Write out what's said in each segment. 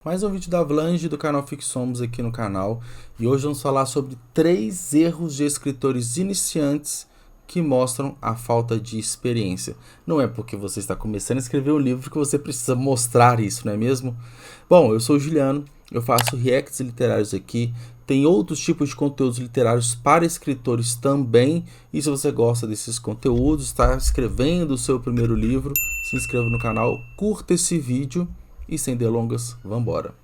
Mais um vídeo da Avlange do canal Fixomos aqui no canal, e hoje vamos falar sobre 3 erros de escritores iniciantes que mostram a falta de experiência. Não é porque você está começando a escrever um livro que você precisa mostrar isso, não é mesmo? Bom, eu sou o Juliano, eu faço reacts literários aqui, tem outros tipos de conteúdos literários para escritores também, e se você gosta desses conteúdos, está escrevendo o seu primeiro livro, se inscreva no canal, curta esse vídeo. E sem delongas, vambora!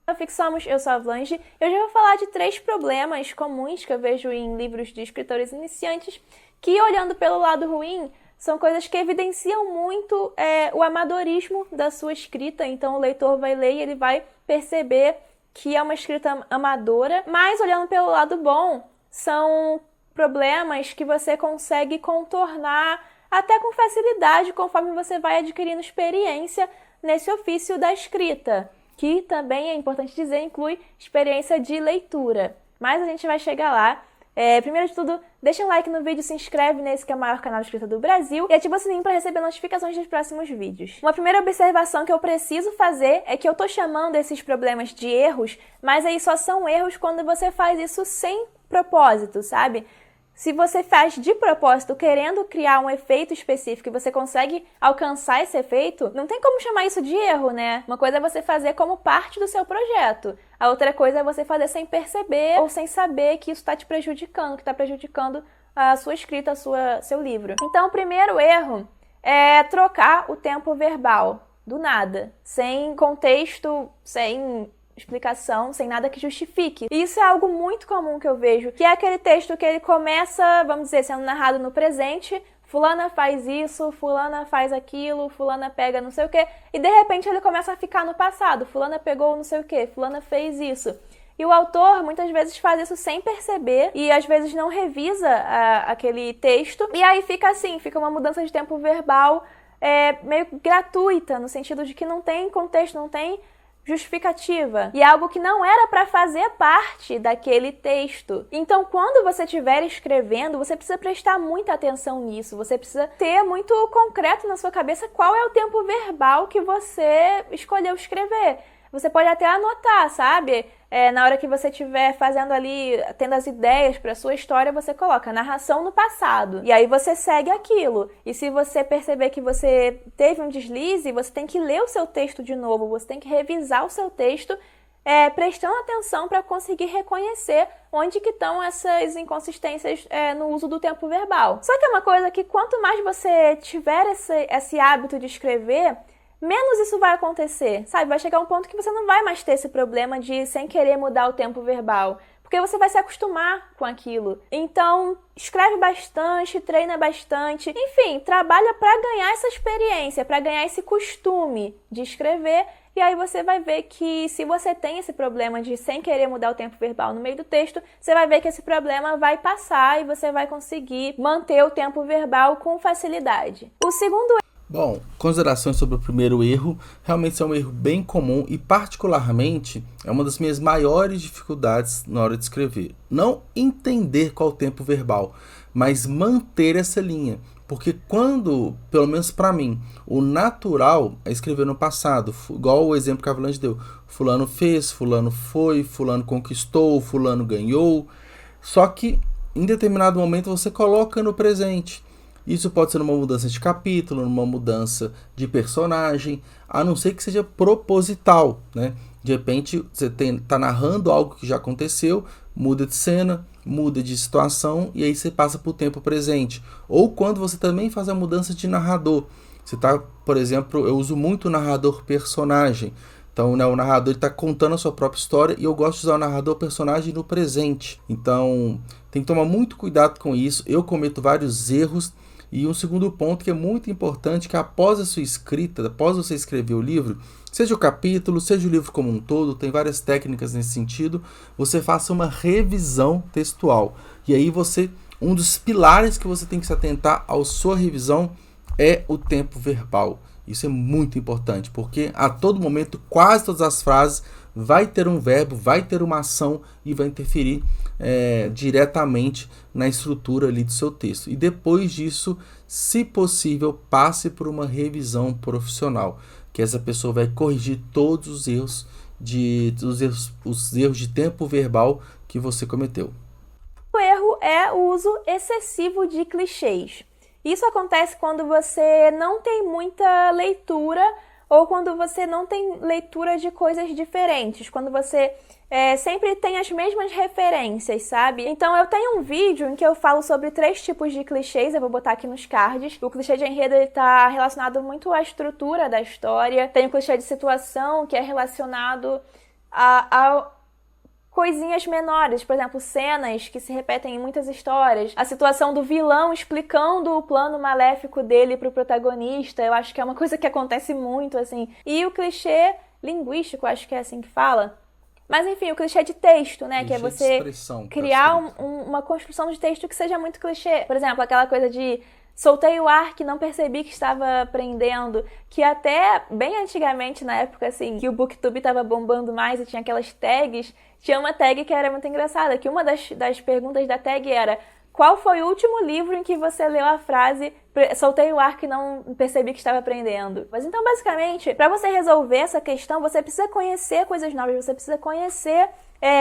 Olá, Fixomos, eu sou a Avlange e hoje eu vou falar de 3 problemas comuns que eu vejo em livros de escritores iniciantes que, olhando pelo lado ruim, são coisas que evidenciam muito o amadorismo da sua escrita. Então o leitor vai ler e ele vai perceber que é uma escrita amadora, mas olhando pelo lado bom, são problemas que você consegue contornar até com facilidade conforme você vai adquirindo experiência nesse ofício da escrita, que também é importante dizer, inclui experiência de leitura. Mas a gente vai chegar lá. Primeiro de tudo, deixa um like no vídeo, se inscreve nesse que é o maior canal de escrita do Brasil e ativa o sininho para receber notificações dos próximos vídeos. Uma primeira observação que eu preciso fazer é que eu tô chamando esses problemas de erros, mas aí só são erros quando você faz isso sem propósito, sabe? Se você faz de propósito, querendo criar um efeito específico e você consegue alcançar esse efeito, não tem como chamar isso de erro, né? Uma coisa é você fazer como parte do seu projeto. A outra coisa é você fazer sem perceber ou sem saber que isso está te prejudicando, que está prejudicando a sua escrita, seu livro. Então, o primeiro erro é trocar o tempo verbal do nada, sem contexto, sem explicação, sem nada que justifique. E isso é algo muito comum que eu vejo, que é aquele texto que ele começa, vamos dizer, sendo narrado no presente, fulana faz isso, fulana faz aquilo, fulana pega não sei o que, e de repente ele começa a ficar no passado, fulana pegou não sei o que, fulana fez isso. E o autor muitas vezes faz isso sem perceber e às vezes não revisa aquele texto, e aí fica assim, fica uma mudança de tempo verbal meio gratuita, no sentido de que não tem contexto, não tem justificativa, e algo que não era para fazer parte daquele texto. Então, quando você estiver escrevendo, você precisa prestar muita atenção nisso, você precisa ter muito concreto na sua cabeça qual é o tempo verbal que você escolheu escrever. Você pode até anotar, sabe? Na hora que você estiver fazendo ali, tendo as ideias para a sua história, você coloca narração no passado. E aí você segue aquilo. E se você perceber que você teve um deslize, você tem que ler o seu texto de novo, você tem que revisar o seu texto, prestando atenção para conseguir reconhecer onde que estão essas inconsistências no uso do tempo verbal. Só que é uma coisa que quanto mais você tiver esse hábito de escrever, menos isso vai acontecer, sabe? Vai chegar um ponto que você não vai mais ter esse problema de sem querer mudar o tempo verbal, porque você vai se acostumar com aquilo. Então, escreve bastante, treina bastante, enfim, trabalha para ganhar essa experiência, para ganhar esse costume de escrever, e aí você vai ver que se você tem esse problema de sem querer mudar o tempo verbal no meio do texto, você vai ver que esse problema vai passar e você vai conseguir manter o tempo verbal com facilidade. O segundo Bom, considerações sobre o primeiro erro, realmente é um erro bem comum e particularmente é uma das minhas maiores dificuldades na hora de escrever. Não entender qual é o tempo verbal, mas manter essa linha. Porque quando, pelo menos para mim, o natural é escrever no passado, igual o exemplo que a Avlange deu. Fulano fez, fulano foi, fulano conquistou, fulano ganhou. Só que em determinado momento você coloca no presente. Isso pode ser numa mudança de capítulo, numa mudança de personagem, a não ser que seja proposital, né? De repente, você está narrando algo que já aconteceu, muda de cena, muda de situação, e aí você passa para o tempo presente. Ou quando você também faz a mudança de narrador. Você está, por exemplo, eu uso muito o narrador personagem. Então, né, o narrador está contando a sua própria história e eu gosto de usar o narrador personagem no presente. Então, tem que tomar muito cuidado com isso. Eu cometo vários erros. E um segundo ponto que é muito importante, que após a sua escrita, após você escrever o livro, seja o capítulo, seja o livro como um todo, tem várias técnicas nesse sentido, você faça uma revisão textual. E aí um dos pilares que você tem que se atentar à sua revisão é o tempo verbal. Isso é muito importante, porque a todo momento, quase todas as frases, vai ter um verbo, vai ter uma ação e vai interferir diretamente na estrutura ali do seu texto. E depois disso, se possível, passe por uma revisão profissional. que essa pessoa vai corrigir todos os erros de tempo verbal que você cometeu. O erro é o uso excessivo de clichês. Isso acontece quando você não tem muita leitura ou quando você não tem leitura de coisas diferentes, quando você sempre tem as mesmas referências, sabe? Então eu tenho um vídeo em que eu falo sobre 3 tipos de clichês, eu vou botar aqui nos cards. O clichê de enredo está relacionado muito à estrutura da história, tem o clichê de situação, que é relacionado a coisinhas menores, por exemplo, cenas que se repetem em muitas histórias. A situação do vilão explicando o plano maléfico dele pro protagonista, eu acho que é uma coisa que acontece muito, assim. E o clichê linguístico, acho que é assim que fala. Mas enfim, o clichê de texto, né? Que é você criar uma construção de texto que seja muito clichê. Por exemplo, aquela coisa de soltei o ar que não percebi que estava aprendendo, que até bem antigamente, na época assim, que o BookTube estava bombando mais e tinha aquelas tags, tinha uma tag que era muito engraçada, que uma das perguntas da tag era: qual foi o último livro em que você leu a frase soltei o ar que não percebi que estava aprendendo? Mas então, basicamente, para você resolver essa questão, você precisa conhecer coisas novas, você precisa conhecer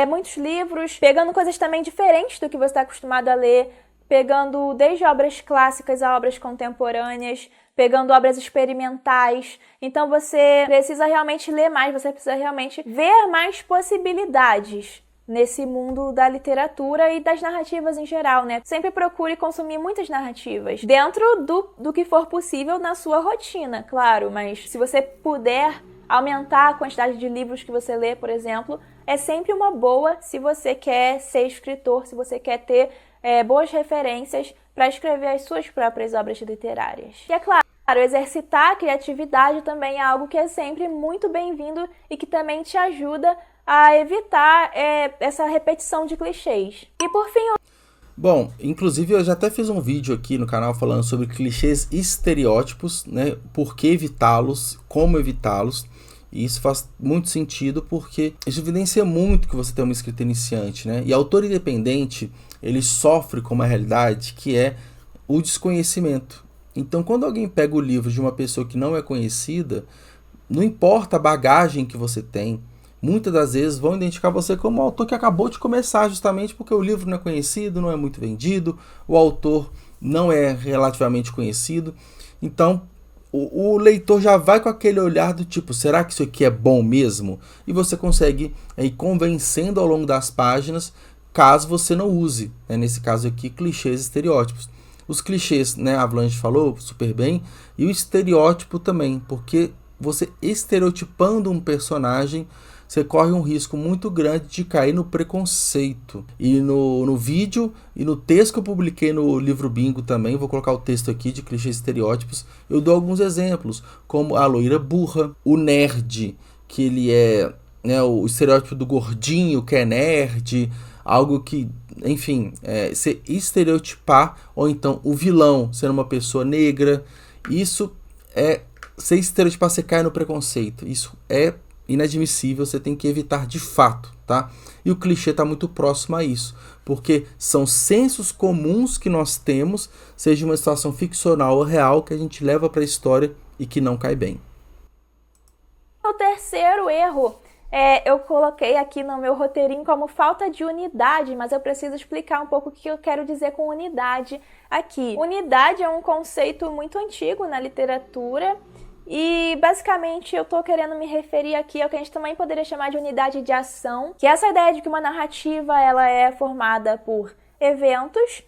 muitos livros, pegando coisas também diferentes do que você está acostumado a ler, pegando desde obras clássicas a obras contemporâneas, pegando obras experimentais. Então você precisa realmente ler mais, você precisa realmente ver mais possibilidades nesse mundo da literatura e das narrativas em geral, né? Sempre procure consumir muitas narrativas, dentro do que for possível na sua rotina, claro, mas se você puder aumentar a quantidade de livros que você lê, por exemplo, é sempre uma boa se você quer ser escritor, se você quer ter boas referências para escrever as suas próprias obras literárias. E é claro, exercitar a criatividade também é algo que é sempre muito bem-vindo e que também te ajuda a evitar essa repetição de clichês. E por fim... Bom, inclusive eu já até fiz um vídeo aqui no canal falando sobre clichês e estereótipos, né? Por que evitá-los, como evitá-los. E isso faz muito sentido porque isso evidencia muito que você tem uma escrita iniciante, né? E autor independente, ele sofre com uma realidade que é o desconhecimento. Então, quando alguém pega o livro de uma pessoa que não é conhecida, não importa a bagagem que você tem, muitas das vezes vão identificar você como um autor que acabou de começar, justamente porque o livro não é conhecido, não é muito vendido, o autor não é relativamente conhecido. Então, o leitor já vai com aquele olhar do tipo, será que isso aqui é bom mesmo? E você consegue ir convencendo ao longo das páginas, caso você não use, né, nesse caso aqui, clichês e estereótipos. Os clichês, né, a Avalanche falou super bem, e o estereótipo também, porque você estereotipando um personagem, você corre um risco muito grande de cair no preconceito. E no vídeo e no texto que eu publiquei no livro Bingo também, vou colocar o texto aqui de clichês e estereótipos, eu dou alguns exemplos, como a loira burra, o nerd, que ele é, né, o estereótipo do gordinho, que é nerd, algo que, enfim, se estereotipar, ou então o vilão sendo uma pessoa negra, isso se estereotipar, você cai no preconceito, isso é inadmissível, você tem que evitar de fato, tá? E o clichê está muito próximo a isso, porque são sensos comuns que nós temos, seja uma situação ficcional ou real, que a gente leva para a história e que não cai bem. O terceiro erro, eu coloquei aqui no meu roteirinho como falta de unidade, mas eu preciso explicar um pouco o que eu quero dizer com unidade aqui. Unidade é um conceito muito antigo na literatura, e basicamente eu tô querendo me referir aqui ao que a gente também poderia chamar de unidade de ação, que é essa ideia de que uma narrativa ela é formada por eventos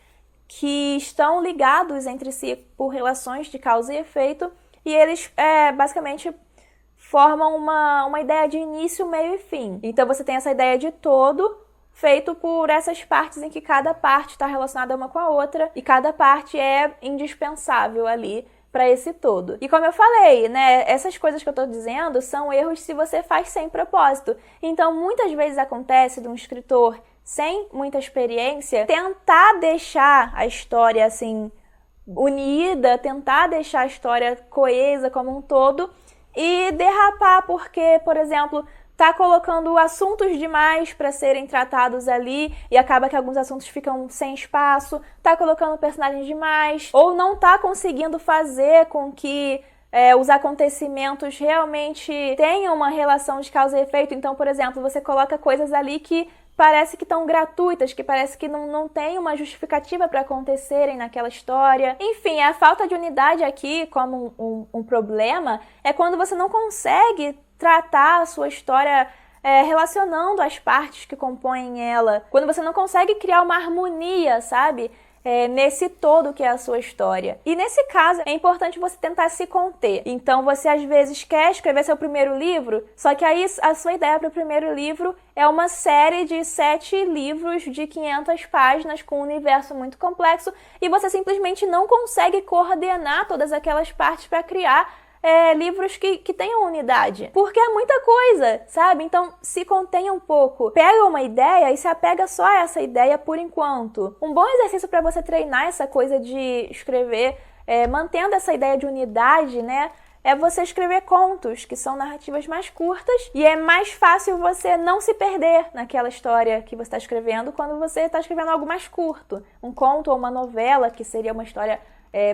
que estão ligados entre si por relações de causa e efeito, e eles basicamente formam uma ideia de início, meio e fim. Então você tem essa ideia de todo feito por essas partes em que cada parte está relacionada uma com a outra e cada parte é indispensável ali para esse todo. E como eu falei, né, essas coisas que eu estou dizendo são erros se você faz sem propósito. Então, muitas vezes acontece de um escritor sem muita experiência tentar deixar a história assim unida, tentar deixar a história coesa como um todo e derrapar porque, por exemplo, tá colocando assuntos demais para serem tratados ali e acaba que alguns assuntos ficam sem espaço, tá colocando personagens demais, ou não tá conseguindo fazer com que os acontecimentos realmente tenham uma relação de causa e efeito. Então, por exemplo, você coloca coisas ali que parece que estão gratuitas, que parece que não tem uma justificativa para acontecerem naquela história. Enfim, a falta de unidade aqui como um problema é quando você não consegue tratar a sua história relacionando as partes que compõem ela. Quando você não consegue criar uma harmonia, sabe? Nesse todo que é a sua história. E nesse caso, é importante você tentar se conter. Então, você às vezes quer escrever seu primeiro livro, só que aí a sua ideia para o primeiro livro é uma série de 7 livros de 500 páginas com um universo muito complexo e você simplesmente não consegue coordenar todas aquelas partes para criar livros que tenham unidade. Porque é muita coisa, sabe? Então, se contenha um pouco. Pega uma ideia e se apega só a essa ideia por enquanto. Um bom exercício para você treinar essa coisa de escrever, mantendo essa ideia de unidade, né? É você escrever contos, que são narrativas mais curtas, e é mais fácil você não se perder naquela história que você está escrevendo quando você está escrevendo algo mais curto. Um conto ou uma novela, que seria uma história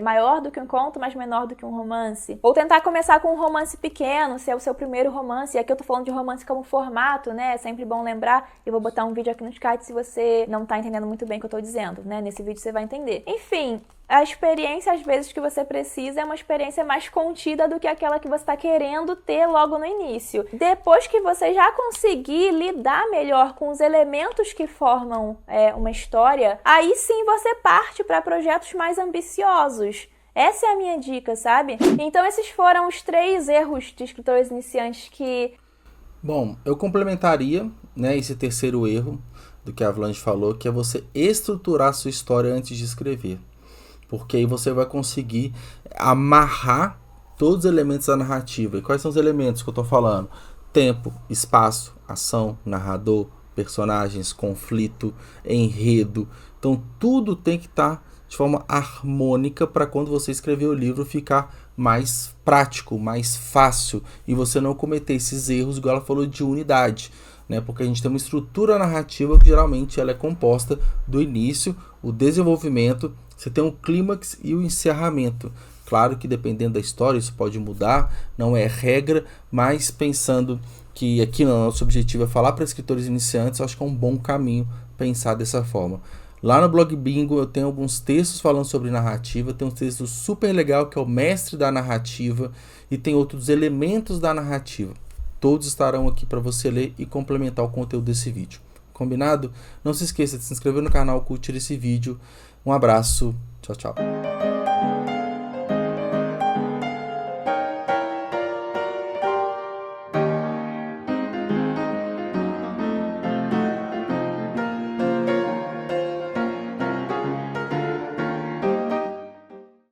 maior do que um conto, mas menor do que um romance. Ou tentar começar com um romance pequeno, se é o seu primeiro romance. E aqui eu tô falando de romance como formato, né? É sempre bom lembrar. Eu vou botar um vídeo aqui no chat se você não tá entendendo muito bem o que eu tô dizendo, né? Nesse vídeo você vai entender. Enfim, a experiência, às vezes, que você precisa é uma experiência mais contida do que aquela que você está querendo ter logo no início. Depois que você já conseguir lidar melhor com os elementos que formam uma história, aí sim você parte para projetos mais ambiciosos. Essa é a minha dica, sabe? Então esses foram os 3 erros de escritores iniciantes que... Bom, eu complementaria, né, esse terceiro erro do que a Avlanche falou, que é você estruturar a sua história antes de escrever. Porque aí você vai conseguir amarrar todos os elementos da narrativa. E quais são os elementos que eu estou falando? Tempo, espaço, ação, narrador, personagens, conflito, enredo. Então tudo tem que estar de forma harmônica para quando você escrever o livro ficar mais prático, mais fácil e você não cometer esses erros, igual ela falou, de unidade. Né? Porque a gente tem uma estrutura narrativa que geralmente ela é composta do início, o desenvolvimento, você tem um clímax e o encerramento. Claro que dependendo da história isso pode mudar, não é regra, mas pensando que aqui no nosso objetivo é falar para escritores iniciantes, eu acho que é um bom caminho pensar dessa forma. Lá no Blog Bingo eu tenho alguns textos falando sobre narrativa, tem um texto super legal que é o Mestre da Narrativa e tem outros elementos da narrativa. Todos estarão aqui para você ler e complementar o conteúdo desse vídeo. Combinado? Não se esqueça de se inscrever no canal, curtir esse vídeo. Um abraço, tchau, tchau.